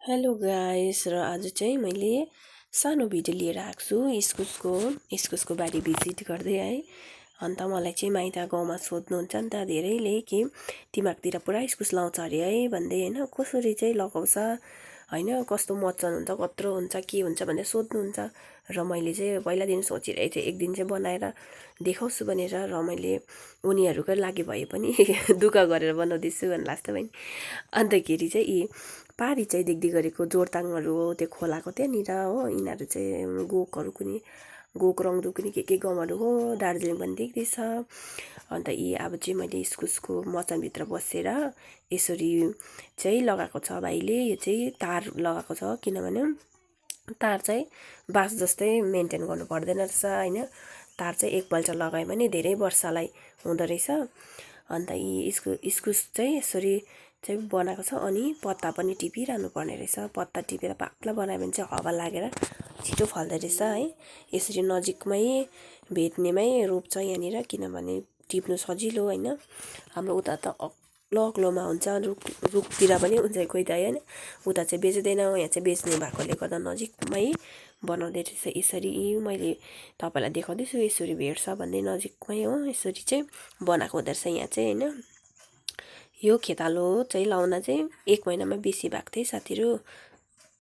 Hello guys र आज चाहिँ मैले सानो भिडियो लिएर आएको छु इस्कुसको बारी भिजिट गर्दै है। अन्त मलाई चाहिँ माइत गाउँमा सोध्नुहुन्छ नि त धेरैले कि तिमीहरूतिर पुरा इस्कुस लाउँछ अरे है भन्दै हैन, कसरी चाहिँ लगाउँछ हैन, कस्तो मचन हुन्छ, कत्रो हुन्छ, के हुन्छ भनेर सोध्नुहुन्छ। र मैले चाहिँ पहिलादेखि सोचिरहेको थिएँ एक दिन चाहिँ बनाएर देखाउँछु भनेर, र मैले उनीहरूकै लागि भए पनि दुःख गरेर बनाउँदैछु भन्नु लाग्छ बहिनी। अन्तखेरि चाहिँ यी पारी चाहिँ देख्दै गरेको जोरताङहरू हो, त्यो खोलाको त्यहाँनिर हो। यिनीहरू चाहिँ गोक रङदुकुनी के गाउँहरू हो, दार्जिलिङ पनि देख्दैछ। अन्त यी अब चाहिँ मैले इस्कुसको मचानभित्र बसेर यसरी चाहिँ लगाएको छ भाइले। यो चाहिँ तार लगाएको छ, किनभने तार चाहिँ बाँस जस्तै मेन्टेन गर्नु पर्दैन रहेछ हैन। तार चाहिँ एकपल्ट लगायो भने धेरै वर्षलाई हुँदो रहेछ। अन्त यी इस्कुस चाहिँ यसरी चाहिँ बनाएको छ। अनि पत्ता पनि टिपिरहनु पर्ने रहेछ, पत्ता टिपेर पातला बनायो भने चाहिँ हावा लागेर छिटो फल्दो रहेछ है। यसरी नजिकमै भेट्नेमै रोप्छ यहाँनिर, किनभने टिप्नु सजिलो हैन। हाम्रो उता त अग्लो अग्लोमा हुन्छ, रुखतिर पनि हुन्छ कोही त हैन। उता चाहिँ बेच्दैन, यहाँ चाहिँ बेच्ने भएकोले गर्दा नजिकमै बनाउँदै रहेछ। यसरी मैले तपाईँलाई देखाउँदैछु, यसरी भेट्छ भन्दै नजिकमै हो, यसरी चाहिँ बनाएको हुँदो रहेछ यहाँ चाहिँ हैन। यो खेतालो चाहिँ लाउन चाहिँ 1 महिनामा बेसी भएको थियो साथीहरू।